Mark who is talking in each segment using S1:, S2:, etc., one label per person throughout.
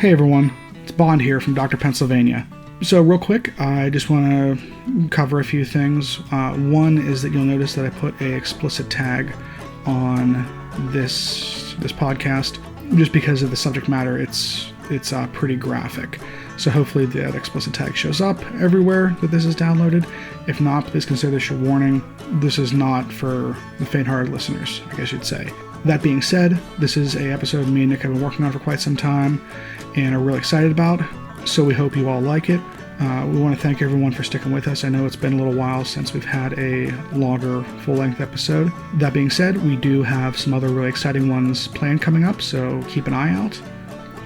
S1: Hey everyone, it's Bond here from Dr. Pennsylvania. So real quick, I just want to cover a few things. One is that you'll notice that I put a explicit tag on this podcast just because of the subject matter. It's pretty graphic. So hopefully that explicit tag shows up everywhere that this is downloaded. If not, please consider this your warning. This is not for the faint-hearted listeners, I guess you'd say. That being said, this is an episode me and Nick have been working on for quite some time and are really excited about, so we hope you all like it. We want to thank everyone for sticking with us. I know it's been a little while since we've had a longer, full-length episode. That being said, we do have some other really exciting ones planned coming up, so keep an eye out.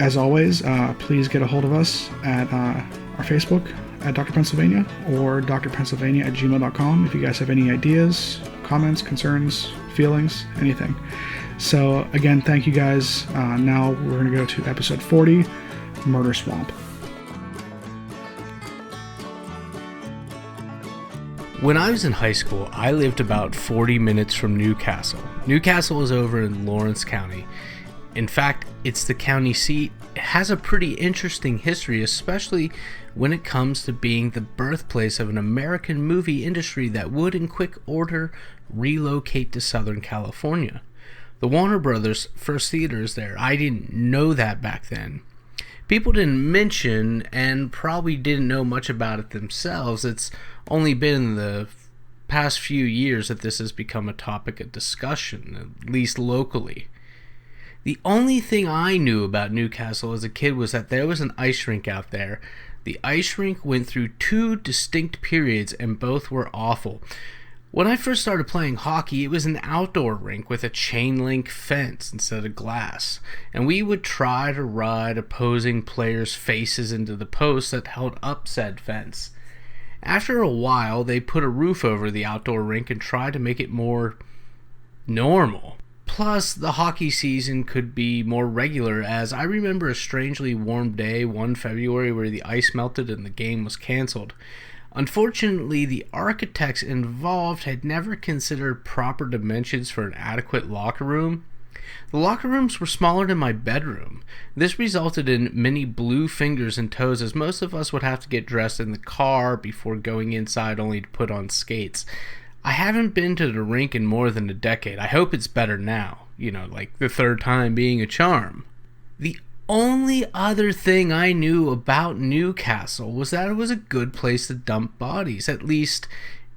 S1: As always, please get a hold of us at our Facebook at Dr. Pennsylvania or drpennsylvania@gmail.com if you guys have any ideas, comments, concerns, feelings, anything. So again, thank you guys. Now we're going to go to episode 40, Murder Swamp.
S2: When I was in high school, I lived about 40 minutes from Newcastle. Newcastle is over in Lawrence County. In fact, it's the county seat. It has a pretty interesting history, especially when it comes to being the birthplace of an American movie industry that would in quick order relocate to Southern California. The Warner Brothers first theater is there. I didn't know that back then. People didn't mention and probably didn't know much about it themselves. It's only been in the past few years that this has become a topic of discussion, at least locally. The only thing I knew about Newcastle as a kid was that there was an ice rink out there. The ice rink went through two distinct periods and both were awful. When I first started playing hockey, it was an outdoor rink with a chain link fence instead of glass, and we would try to ride opposing players' faces into the posts that held up said fence. After a while, they put a roof over the outdoor rink and tried to make it more normal. Plus, the hockey season could be more regular, as I remember a strangely warm day one February where the ice melted and the game was canceled. Unfortunately, the architects involved had never considered proper dimensions for an adequate locker room. The locker rooms were smaller than my bedroom. This resulted in many blue fingers and toes, as most of us would have to get dressed in the car before going inside only to put on skates. I haven't been to the rink in more than a decade. I hope it's better now. Like the third time being a charm. The only other thing I knew about Newcastle was that it was a good place to dump bodies, at least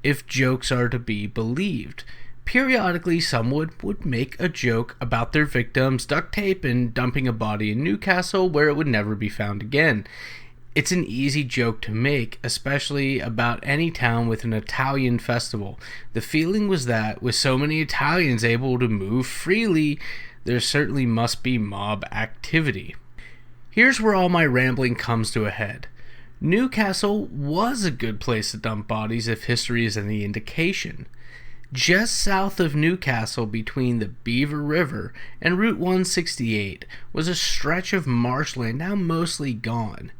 S2: if jokes are to be believed. Periodically, someone would make a joke about their victims, duct tape, and dumping a body in Newcastle where it would never be found again. It's an easy joke to make, especially about any town with an Italian festival. The feeling was that, with so many Italians able to move freely, there certainly must be mob activity. Here's where all my rambling comes to a head. Newcastle was a good place to dump bodies if history is any indication. Just south of Newcastle, between the Beaver River and Route 168, was a stretch of marshland now mostly gone.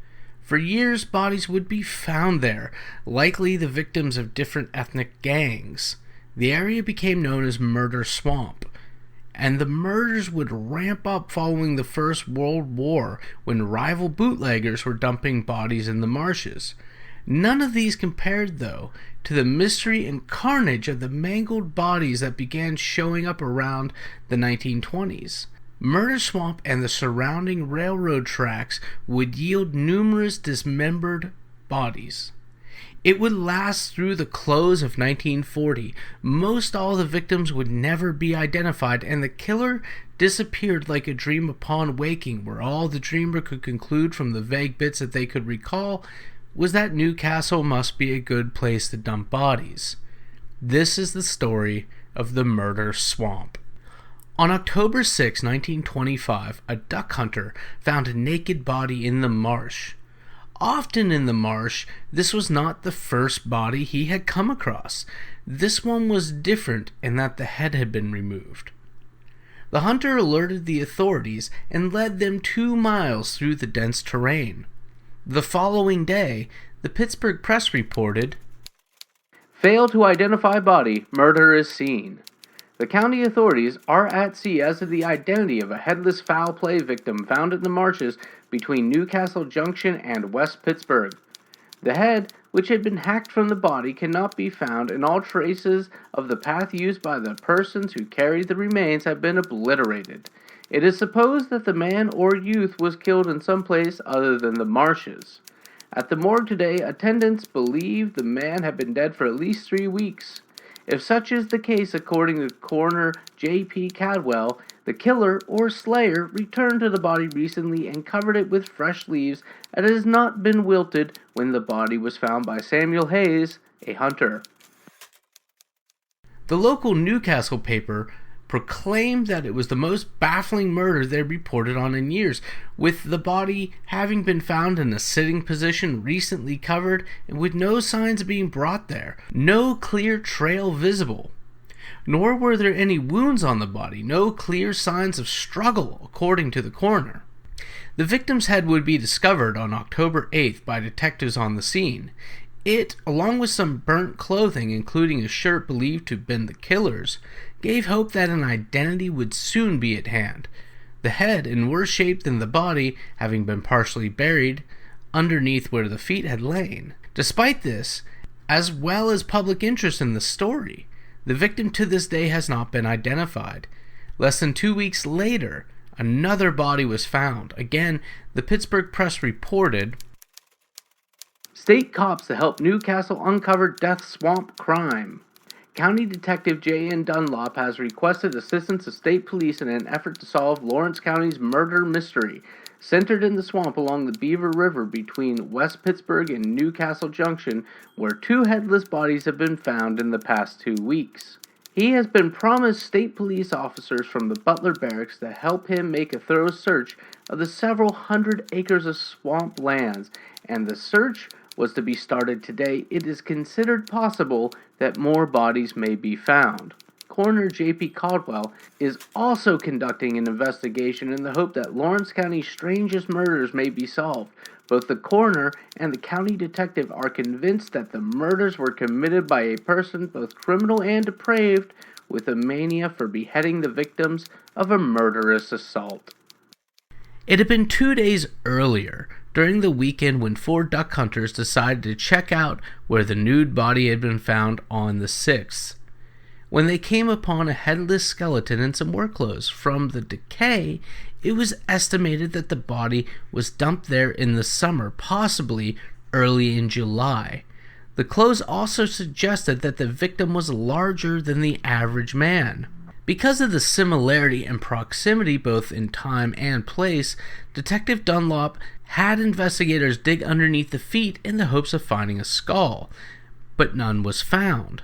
S2: For years, bodies would be found there, likely the victims of different ethnic gangs. The area became known as Murder Swamp, and the murders would ramp up following the First World War when rival bootleggers were dumping bodies in the marshes. None of these compared, though, to the mystery and carnage of the mangled bodies that began showing up around the 1920s. Murder Swamp and the surrounding railroad tracks would yield numerous dismembered bodies. It would last through the close of 1940. Most all the victims would never be identified, and the killer disappeared like a dream upon waking, where all the dreamer could conclude from the vague bits that they could recall was that Newcastle must be a good place to dump bodies. This is the story of the Murder Swamp. On October 6, 1925, a duck hunter found a naked body in the marsh. Often in the marsh, this was not the first body he had come across. This one was different in that the head had been removed. The hunter alerted the authorities and led them 2 miles through the dense terrain. The following day, the Pittsburgh Press reported, "Failed to identify body, murder is seen." The county authorities are at sea as to the identity of a headless foul play victim found in the marshes between Newcastle Junction and West Pittsburgh. The head, which had been hacked from the body, cannot be found, and all traces of the path used by the persons who carried the remains have been obliterated. It is supposed that the man or youth was killed in some place other than the marshes. At the morgue today, attendants believe the man had been dead for at least 3 weeks. If such is the case, according to coroner J.P. Cadwell, the killer or slayer returned to the body recently and covered it with fresh leaves, and it has not been wilted when the body was found by Samuel Hayes, a hunter. The local Newcastle paper proclaimed that it was the most baffling murder they reported on in years, with the body having been found in a sitting position, recently covered, and with no signs of being brought there, no clear trail visible. Nor were there any wounds on the body, no clear signs of struggle, according to the coroner. The victim's head would be discovered on October 8th by detectives on the scene. It, along with some burnt clothing, including a shirt believed to have been the killer's, gave hope that an identity would soon be at hand. The head, in worse shape than the body, having been partially buried underneath where the feet had lain. Despite this, as well as public interest in the story, the victim to this day has not been identified. Less than 2 weeks later, another body was found. Again, the Pittsburgh Press reported, "State cops to help Newcastle uncover death swamp crime. County Detective J.N. Dunlop has requested assistance of state police in an effort to solve Lawrence County's murder mystery, centered in the swamp along the Beaver River between West Pittsburgh and Newcastle Junction, where 2 headless bodies have been found in the past 2 weeks. He has been promised state police officers from the Butler Barracks to help him make a thorough search of the several hundred acres of swamp lands, and the search was to be started today. It is considered possible that more bodies may be found." Coroner J.P. Caldwell is also conducting an investigation in the hope that Lawrence County's strangest murders may be solved. Both the coroner and the county detective are convinced that the murders were committed by a person both criminal and depraved, with a mania for beheading the victims of a murderous assault. It had been 2 days earlier, during the weekend, when 4 duck hunters decided to check out where the nude body had been found on the 6th. When they came upon a headless skeleton and some work clothes. From the decay, it was estimated that the body was dumped there in the summer, possibly early in July. The clothes also suggested that the victim was larger than the average man. Because of the similarity and proximity both in time and place, Detective Dunlop had investigators dig underneath the feet in the hopes of finding a skull, but none was found.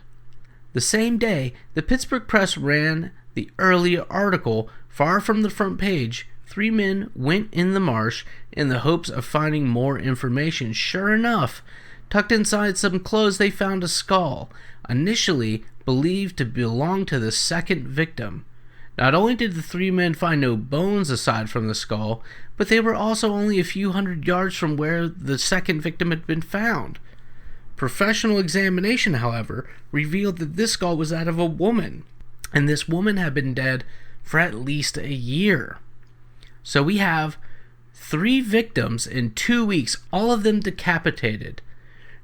S2: The same day, the Pittsburgh Press ran the earlier article. Far from the front page, 3 men went in the marsh in the hopes of finding more information. Sure enough, tucked inside some clothes, they found a skull, initially believed to belong to the second victim. Not only did the 3 men find no bones aside from the skull, but they were also only a few hundred yards from where the second victim had been found. Professional examination, however, revealed that this skull was that of a woman, and this woman had been dead for at least a year. So we have 3 victims in 2 weeks, all of them decapitated.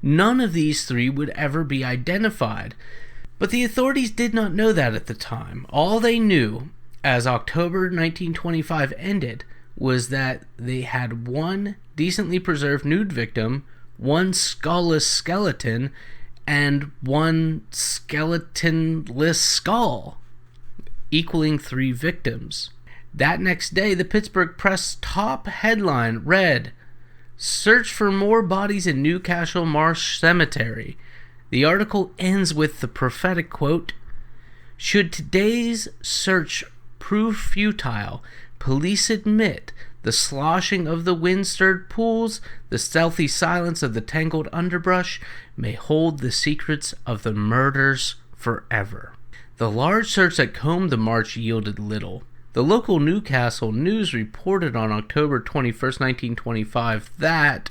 S2: None of these 3 would ever be identified, but the authorities did not know that at the time. All they knew, as October 1925 ended, was that they had 1 decently preserved nude victim, 1 skullless skeleton, and 1 skeletonless skull, equaling 3 victims. That next day, the Pittsburgh Press top headline read, "Search for more bodies in Newcastle Marsh Cemetery." The article ends with the prophetic quote, "Should today's search prove futile, police admit the sloshing of the wind-stirred pools, the stealthy silence of the tangled underbrush may hold the secrets of the murders forever." The large search that combed the marsh yielded little. The local Newcastle News reported on October 21st, 1925 that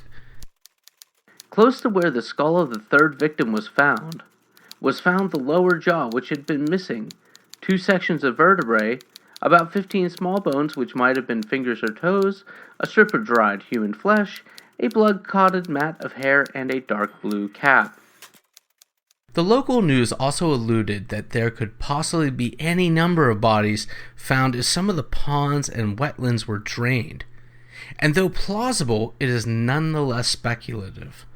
S2: close to where the skull of the 3rd victim was found the lower jaw, which had been missing. 2 sections of vertebrae, about 15 small bones which might have been fingers or toes, a strip of dried human flesh, a blood-clotted mat of hair, and a dark blue cap. The local news also alluded that there could possibly be any number of bodies found as some of the ponds and wetlands were drained. And though plausible, it is nonetheless speculative.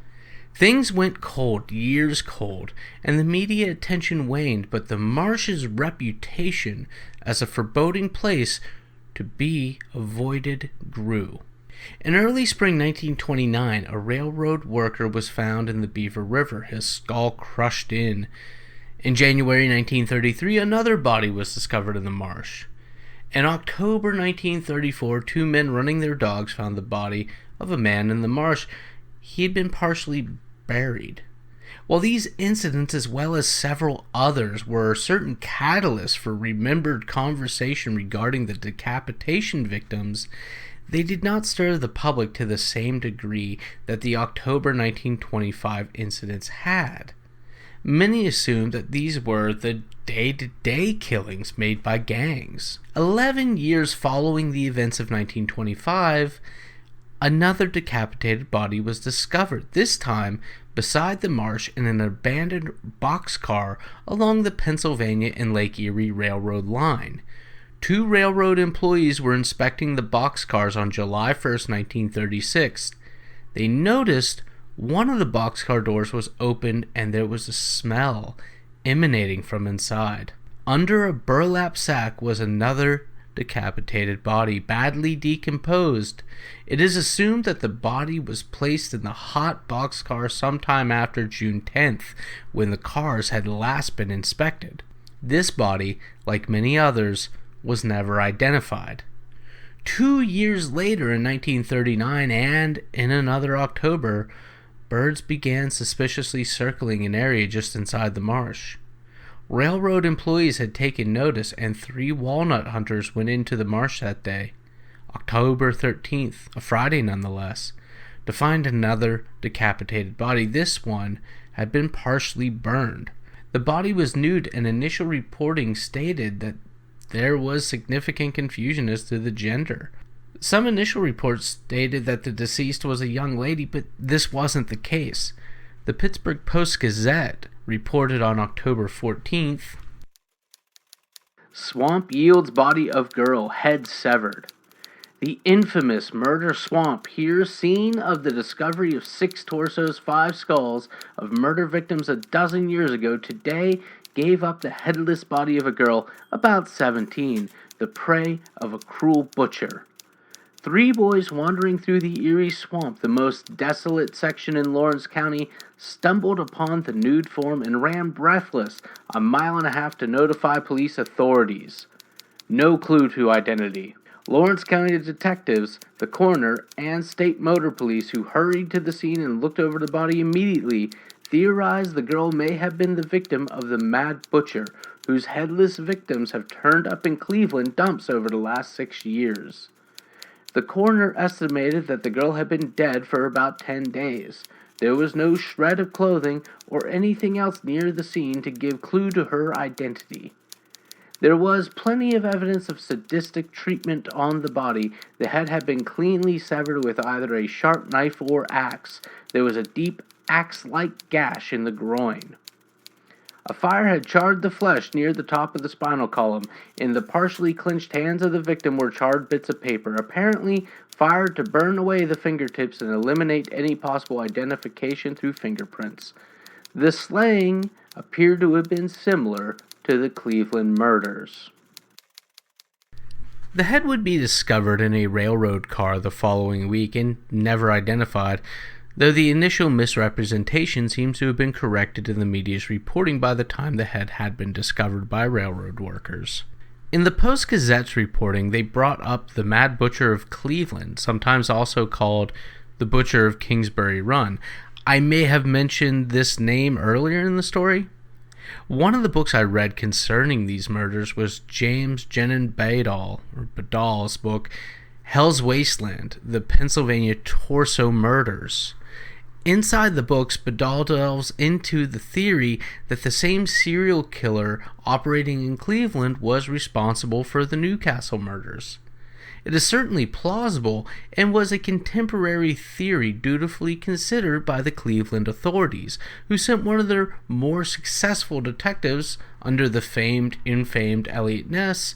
S2: Things went cold, years cold, and the media attention waned, but the marsh's reputation as a foreboding place to be avoided grew. In early spring 1929, a railroad worker was found in the Beaver River, his skull crushed in. In January 1933, another body was discovered in the marsh. In October 1934, 2 men running their dogs found the body of a man in the marsh. He had been partially buried. While these incidents, as well as several others, were certain catalysts for remembered conversation regarding the decapitation victims, they did not stir the public to the same degree that the October 1925 incidents had. Many assumed that these were the day-to-day killings made by gangs. 11 years following the events of 1925, another decapitated body was discovered, this time beside the marsh in an abandoned boxcar along the Pennsylvania and Lake Erie Railroad line. 2 railroad employees were inspecting the boxcars on July 1st, 1936. They noticed one of the boxcar doors was opened and there was a smell emanating from inside. Under a burlap sack was another decapitated body, badly decomposed. It is assumed that the body was placed in the hot boxcar sometime after June 10th, when the cars had last been inspected. This body, like many others, was never identified. 2 years later, in 1939, and in another October, birds began suspiciously circling an area just inside the marsh. Railroad employees had taken notice, and 3 walnut hunters went into the marsh that day, October 13th, a Friday nonetheless, to find another decapitated body. This one had been partially burned. The body was nude, and initial reporting stated that there was significant confusion as to the gender. Some initial reports stated that the deceased was a young lady, but this wasn't the case. The Pittsburgh Post-Gazette reported on October 14th, "Swamp yields body of girl, head severed. The infamous murder swamp, here scene of the discovery of 6 torsos, 5 skulls of murder victims a dozen years ago, today gave up the headless body of a girl about 17, the prey of a cruel butcher. 3 boys wandering through the Erie Swamp, the most desolate section in Lawrence County, stumbled upon the nude form and ran breathless a mile and a half to notify police authorities. No clue to identity. Lawrence County detectives, the coroner, and state motor police who hurried to the scene and looked over the body immediately theorized the girl may have been the victim of the Mad Butcher, whose headless victims have turned up in Cleveland dumps over the last 6 years. The coroner estimated that the girl had been dead for about 10 days. There was no shred of clothing or anything else near the scene to give clue to her identity. There was plenty of evidence of sadistic treatment on the body. The head had been cleanly severed with either a sharp knife or axe. There was a deep axe-like gash in the groin. A fire had charred the flesh near the top of the spinal column. In the partially clenched hands of the victim were charred bits of paper, apparently fired to burn away the fingertips and eliminate any possible identification through fingerprints. The slaying appeared to have been similar to the Cleveland murders. The head would be discovered in a railroad car the following week and never identified, though the initial misrepresentation seems to have been corrected in the media's reporting by the time the head had been discovered by railroad workers. In the Post-Gazette's reporting, they brought up the Mad Butcher of Cleveland, sometimes also called the Butcher of Kingsbury Run. I may have mentioned this name earlier in the story. One of the books I read concerning these murders was James Jenin Badal's book, Hell's Wasteland, The Pennsylvania Torso Murders. Inside the books, Badal delves into the theory that the same serial killer operating in Cleveland was responsible for the Newcastle murders. It is certainly plausible and was a contemporary theory dutifully considered by the Cleveland authorities, who sent one of their more successful detectives under the infamed Elliot Ness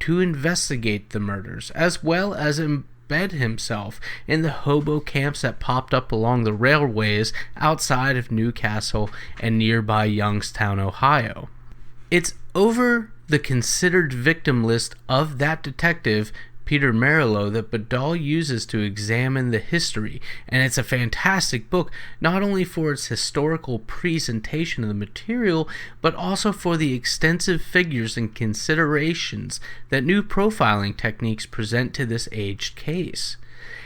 S2: to investigate the murders, as well as embed himself in the hobo camps that popped up along the railways outside of Newcastle and nearby Youngstown, Ohio. It's over the considered victim list of that detective, Peter Merylo, that Badal uses to examine the history, and it's a fantastic book, not only for its historical presentation of the material, but also for the extensive figures and considerations that new profiling techniques present to this aged case.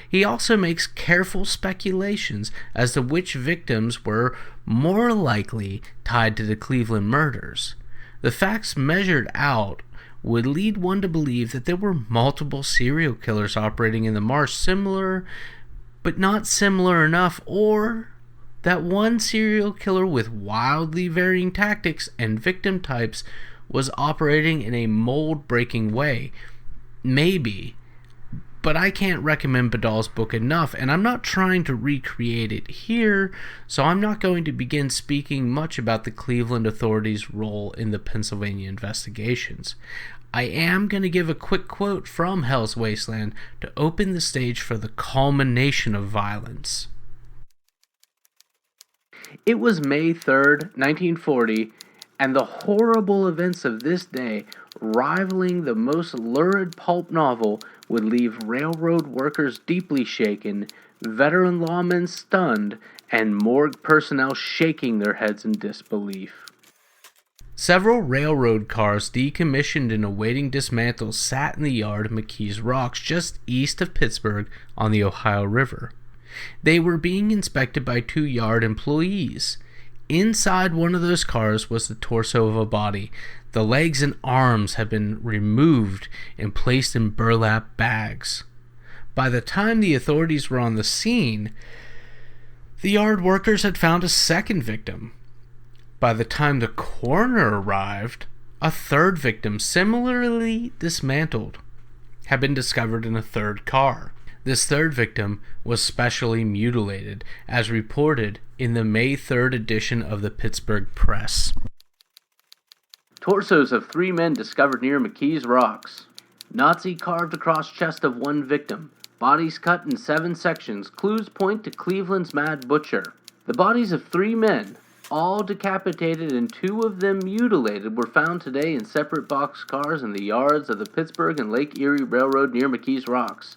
S2: He also makes careful speculations as to which victims were more likely tied to the Cleveland murders. The facts measured out would lead one to believe that there were multiple serial killers operating in the marsh, similar but not similar enough, or that one serial killer with wildly varying tactics and victim types was operating in a mold-breaking way. Maybe, but I can't recommend Badal's book enough, and I'm not trying to recreate it here, so I'm not going to begin speaking much about the Cleveland authorities' role in the Pennsylvania investigations. I am going to give a quick quote from Hell's Wasteland to open the stage for the culmination of violence. It was May 3rd, 1940, and the horrible events of this day, rivaling the most lurid pulp novel, would leave railroad workers deeply shaken, veteran lawmen stunned, and morgue personnel shaking their heads in disbelief. Several railroad cars decommissioned and awaiting dismantle sat in the yard of McKees Rocks just east of Pittsburgh on the Ohio River. They were being inspected by 2 yard employees. Inside one of those cars was the torso of a body. The legs and arms had been removed and placed in burlap bags. By the time the authorities were on the scene, the yard workers had found a second victim. By the time the coroner arrived, a third victim, similarly dismantled, had been discovered in a third car. This third victim was specially mutilated, as reported in the May 3rd edition of the Pittsburgh Press. Torsos of 3 men discovered near McKees Rocks. Nazi carved across chest of 1 victim. Bodies cut in 7 sections. Clues point to Cleveland's Mad Butcher. The bodies of 3 men, all decapitated and 2 of them mutilated, were found today in separate boxcars in the yards of the Pittsburgh and Lake Erie Railroad near McKees Rocks.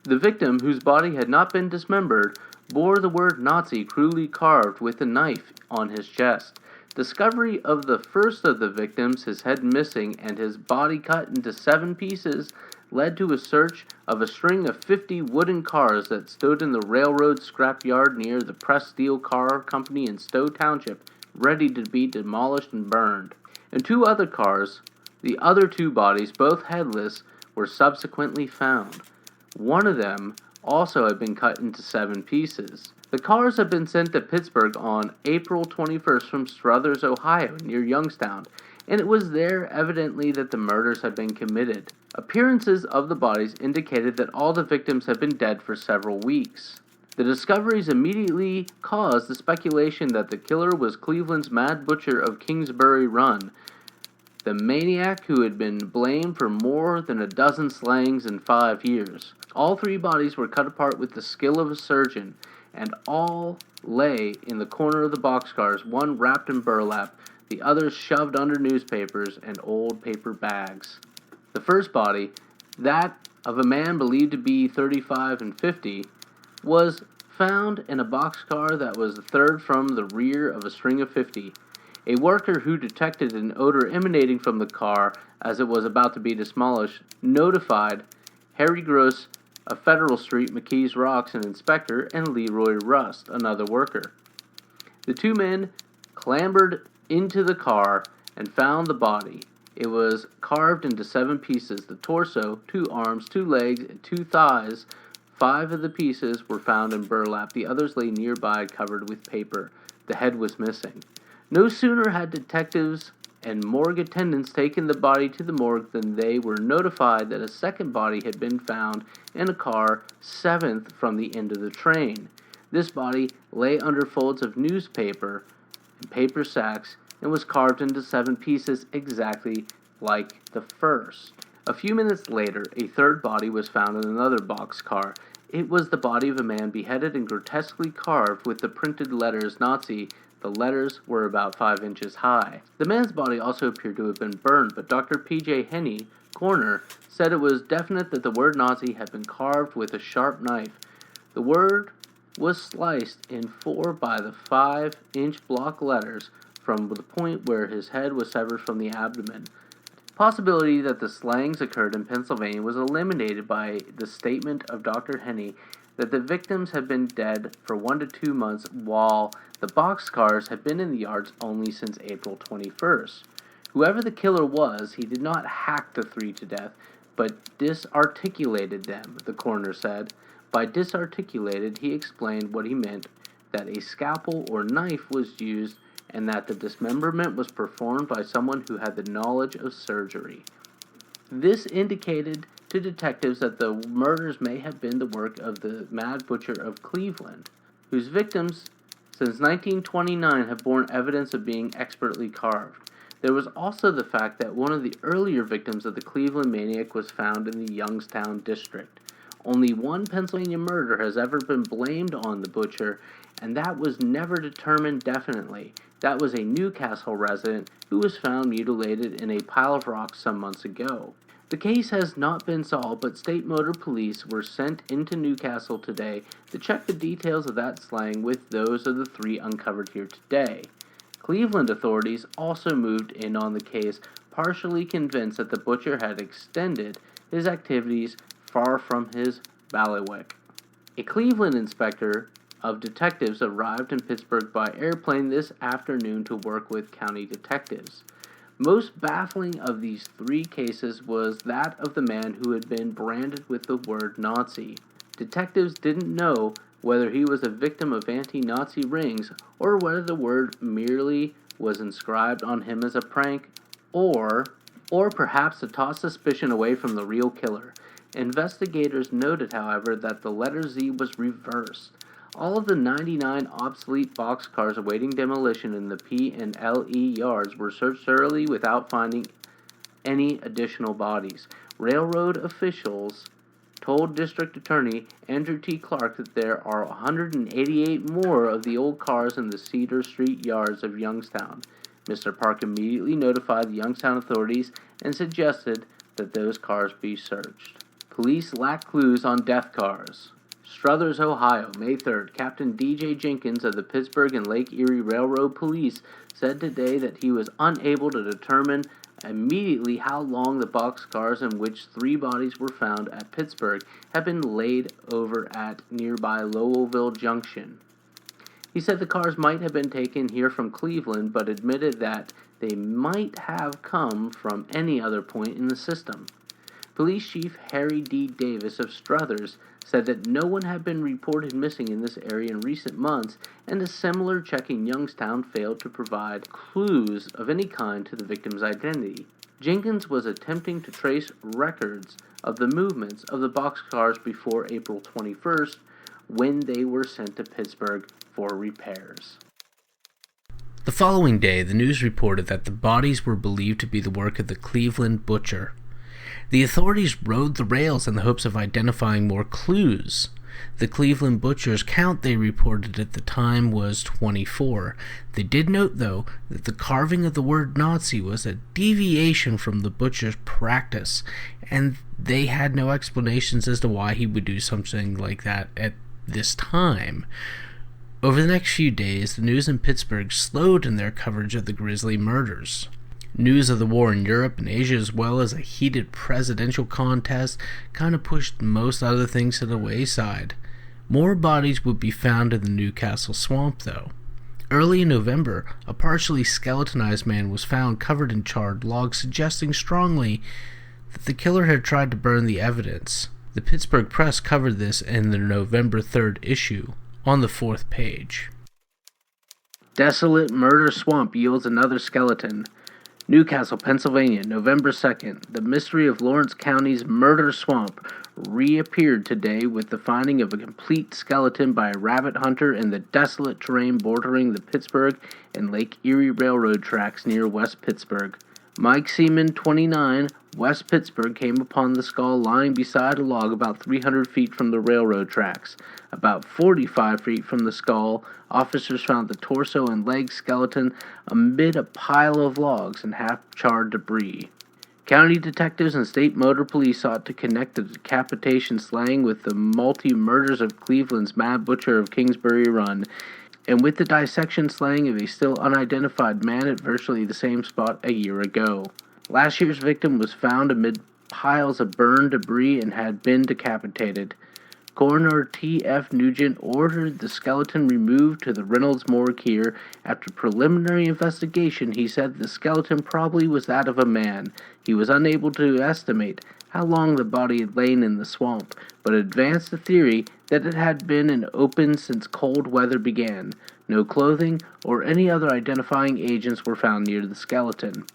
S2: The victim, whose body had not been dismembered, bore the word Nazi cruelly carved with a knife on his chest. Discovery of the first of the victims, his head missing and his body cut into 7 pieces, led to a search of a string of 50 wooden cars that stood in the railroad scrapyard near the Press Steel Car Company in Stowe Township, ready to be demolished and burned. And 2 other cars, the other 2 bodies, both headless, were subsequently found. One of them also had been cut into 7 pieces. The cars had been sent to Pittsburgh on April 21st from Struthers, Ohio, near Youngstown, and it was there evidently that the murders had been committed. Appearances of the bodies indicated that all the victims had been dead for several weeks. The discoveries immediately caused the speculation that the killer was Cleveland's Mad Butcher of Kingsbury Run, the maniac who had been blamed for more than a dozen slayings in 5 years. All 3 bodies were cut apart with the skill of a surgeon, and all lay in the corner of the boxcars, one wrapped in burlap, the others shoved under newspapers and old paper bags. The first body, that of a man believed to be 35 and 50, was found in a boxcar that was the third from the rear of a string of 50. A worker who detected an odor emanating from the car as it was about to be demolished notified Harry Gross of Federal Street, McKees Rocks, an inspector, and Leroy Rust, another worker. The 2 men clambered into the car and found the body. It was carved into 7 pieces, the torso, 2 arms, 2 legs, and 2 thighs, 5 of the pieces were found in burlap. The others lay nearby, covered with paper. The head was missing. No sooner had detectives and morgue attendants taken the body to the morgue than they were notified that a second body had been found in a car 7th from the end of the train. This body lay under folds of newspaper and paper sacks and was carved into 7 pieces exactly like the first. A few minutes later, a third body was found in another boxcar. It was the body of a man beheaded and grotesquely carved with the printed letters Nazi. The letters were about 5 inches high. The man's body also appeared to have been burned, but Dr. P.J. Henney, coroner, said it was definite that the word Nazi had been carved with a sharp knife. The word was sliced in 4 by the 5-inch block letters from the point where his head was severed from the abdomen. Possibility that the slayings occurred in Pennsylvania was eliminated by the statement of Dr. Henney that the victims had been dead for 1 to 2 months while the boxcars had been in the yards only since April 21st. Whoever the killer was, he did not hack the 3 to death, but disarticulated them, the coroner said. By disarticulated, he explained what he meant, that a scalpel or knife was used and that the dismemberment was performed by someone who had the knowledge of surgery. This indicated to detectives that the murders may have been the work of the Mad Butcher of Cleveland, whose victims since 1929 have borne evidence of being expertly carved. There was also the fact that one of the earlier victims of the Cleveland Maniac was found in the Youngstown district. Only one Pennsylvania murder has ever been blamed on the butcher, and that was never determined definitely. That was a Newcastle resident who was found mutilated in a pile of rocks some months ago. The case has not been solved, but state motor police were sent into Newcastle today to check the details of that slaying with those of the 3 uncovered here today. Cleveland authorities also moved in on the case, partially convinced that the butcher had extended his activities far from his bailiwick. A Cleveland inspector of detectives arrived in Pittsburgh by airplane this afternoon to work with county detectives. Most baffling of these 3 cases was that of the man who had been branded with the word Nazi. Detectives didn't know whether he was a victim of anti-Nazi rings or whether the word merely was inscribed on him as a prank or perhaps to toss suspicion away from the real killer. Investigators noted, however, that the letter Z was reversed. All of the 99 obsolete boxcars awaiting demolition in the P&LE yards were searched thoroughly without finding any additional bodies. Railroad officials told District Attorney Andrew T. Clark that there are 188 more of the old cars in the Cedar Street yards of Youngstown. Mr. Park immediately notified the Youngstown authorities and suggested that those cars be searched. Police lack clues on death cars. Struthers, Ohio, May 3rd. Captain D.J. Jenkins of the Pittsburgh and Lake Erie Railroad Police said today that he was unable to determine immediately how long the boxcars in which 3 bodies were found at Pittsburgh had been laid over at nearby Lowellville Junction. He said the cars might have been taken here from Cleveland, but admitted that they might have come from any other point in the system. Police Chief Harry D. Davis of Struthers said that no one had been reported missing in this area in recent months, and a similar check in Youngstown failed to provide clues of any kind to the victim's identity. Jenkins was attempting to trace records of the movements of the boxcars before April 21st, when they were sent to Pittsburgh for repairs. The following day, the news reported that the bodies were believed to be the work of the Cleveland butcher. The authorities rode the rails in the hopes of identifying more clues. The Cleveland butcher's count, they reported at the time, was 24. They did note, though, that the carving of the word Nazi was a deviation from the butcher's practice, and they had no explanations as to why he would do something like that at this time. Over the next few days, the news in Pittsburgh slowed in their coverage of the grisly murders. News of the war in Europe and Asia, as well as a heated presidential contest, kind of pushed most other things to the wayside. More bodies would be found in the Newcastle swamp, though. Early in November, a partially skeletonized man was found covered in charred logs, suggesting strongly that the killer had tried to burn the evidence. The Pittsburgh Press covered this in their November 3rd issue on the 4th page. Desolate murder swamp yields another skeleton. Newcastle, Pennsylvania, November 2nd. The mystery of Lawrence County's murder swamp reappeared today with the finding of a complete skeleton by a rabbit hunter in the desolate terrain bordering the Pittsburgh and Lake Erie Railroad tracks near West Pittsburgh. Mike Seaman, 29, West Pittsburgh, came upon the skull lying beside a log about 300 feet from the railroad tracks. About 45 feet from the skull, officers found the torso and leg skeleton amid a pile of logs and half-charred debris. County detectives and state motor police sought to connect the decapitation slaying with the multi-murders of Cleveland's Mad Butcher of Kingsbury Run, and with the dissection slaying of a still unidentified man at virtually the same spot a year ago. Last year's victim was found amid piles of burned debris and had been decapitated. Coroner T.F. Nugent ordered the skeleton removed to the Reynolds morgue here. After preliminary investigation, he said the skeleton probably was that of a man. He was unable to estimate how long the body had lain in the swamp, but advanced the theory that it had been in open since cold weather began. No clothing or any other identifying agents were found near the skeleton.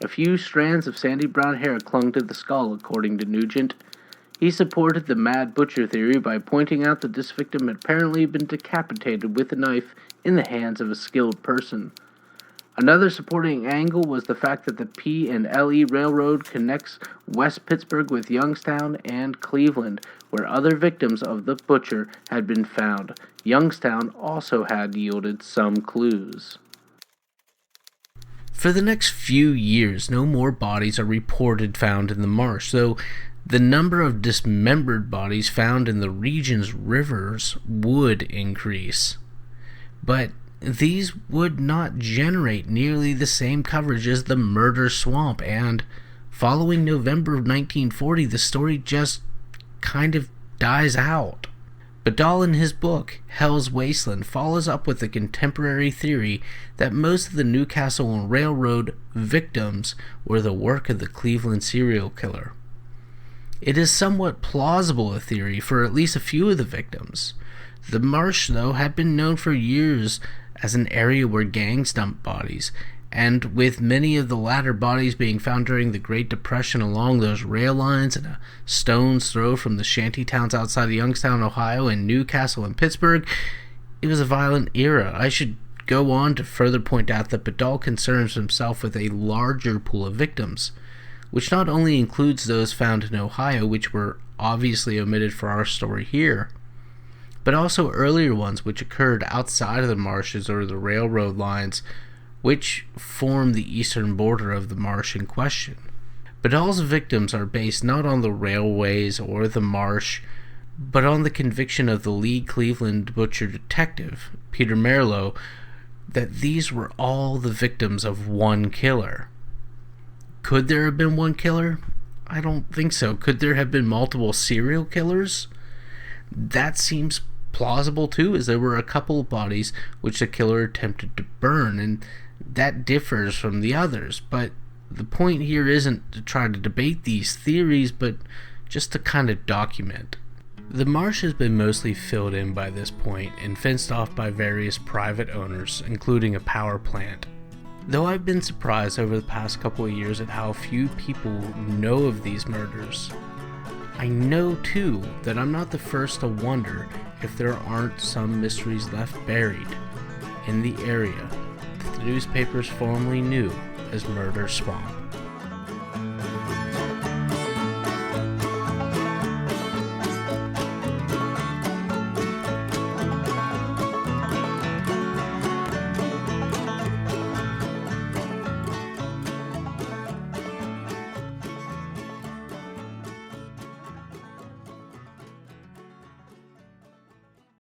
S2: A few strands of sandy brown hair clung to the skull, according to Nugent. He supported the Mad Butcher theory by pointing out that this victim had apparently been decapitated with a knife in the hands of a skilled person. Another supporting angle was the fact that the P&LE Railroad connects West Pittsburgh with Youngstown and Cleveland, where other victims of the butcher had been found. Youngstown also had yielded some clues. For the next few years, no more bodies are reported found in the marsh, though the number of dismembered bodies found in the region's rivers would increase. But these would not generate nearly the same coverage as the murder swamp, and following November of 1940, the story just kind of dies out. Badal, in his book, Hell's Wasteland, follows up with the contemporary theory that most of the Newcastle and Railroad victims were the work of the Cleveland serial killer. It is somewhat plausible a theory for at least a few of the victims. The marsh, though, had been known for years as an area where gangs dumped bodies, and with many of the latter bodies being found during the Great Depression along those rail lines and a stone's throw from the shanty towns outside of Youngstown, Ohio, and Newcastle and Pittsburgh, it was a violent era. I should go on to further point out that Badal concerns himself with a larger pool of victims, which not only includes those found in Ohio, which were obviously omitted for our story here, but also earlier ones which occurred outside of the marshes or the railroad lines, which form the eastern border of the marsh in question. Badal's victims are based not on the railways or the marsh, but on the conviction of the lead Cleveland butcher detective, Peter Merlo, that these were all the victims of one killer. Could there have been one killer? I don't think so. Could there have been multiple serial killers? That seems plausible too, as there were a couple of bodies which the killer attempted to burn, and that differs from the others. But the point here isn't to try to debate these theories, but just to kind of document. The marsh has been mostly filled in by this point and fenced off by various private owners, including a power plant. Though I've been surprised over the past couple of years at how few people know of these murders, I know too that I'm not the first to wonder if there aren't some mysteries left buried in the area that the newspapers formerly knew as Murder Swamp.